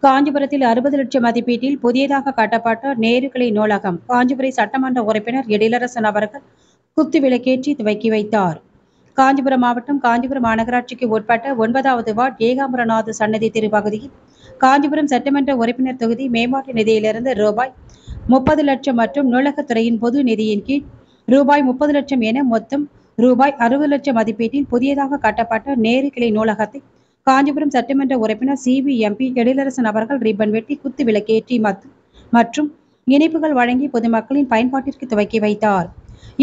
காஞ்சிபுரத்தில் 60 லட்சம் மதிப்பீட்டில் புதியதாக கட்டப்பட்ட நேரு கிளை நூலகம் காஞ்சிபுரம் சட்டமன்ற உறுப்பினர் எழிலரசன் அவர்கள் குத்துவிளக்கேற்றி துவக்கி வைத்தார். காஞ்சிபுரம் மாவட்டம் காஞ்சிபுரம் மாநகராட்சிக்கு உட்பட்ட 9வது வார்டு ஏகாம்பரநாத சன்னதி திருப்பகுதியில் காஞ்சிபுரம் சட்டமன்ற உறுப்பினர் தொகுதி மேம்பாட்டு நிதியிலிருந்து ரூபாய் 30 லட்சம் மற்றும் நூலகத்துறையின் பொது நிதியின் கீழ் ரூபாய் 30 லட்சம் என மொத்தம் ரூபாய் 60 லட்சம் மதிப்பீட்டில் புதியதாக கட்டப்பட்ட நேரு கிளை நூலகத்தை காஞ்சிபுரம் சட்டமன்ற உறுப்பினர் சிபிஎம்பி எழிலரசன் அவர்கள் ரிப்பன் வெட்டி குத்து விளக்கேற்றி மற்றும் இனிப்புகள் வழங்கி பொதுமக்களின் பயன்பாட்டிற்கு துவக்கி வைத்தார்.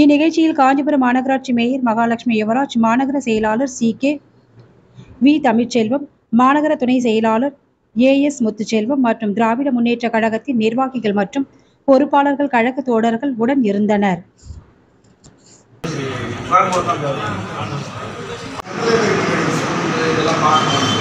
இந்நிகழ்ச்சியில் காஞ்சிபுரம் மாநகராட்சி மேயர் மகாலட்சுமி யுவராஜ், மாநகர செயலாளர் சி.கே.வி. தமிழ்ச்செல்வம், மாநகர துணை செயலாளர் ஏ.எஸ். முத்துச்செல்வம் மற்றும் திராவிட முன்னேற்ற கழகத்தின் நிர்வாகிகள் மற்றும் பொறுப்பாளர்கள், கழக தோழர்கள் உடன் இருந்தனர். இதெல்லாம் பார்க்கணும்.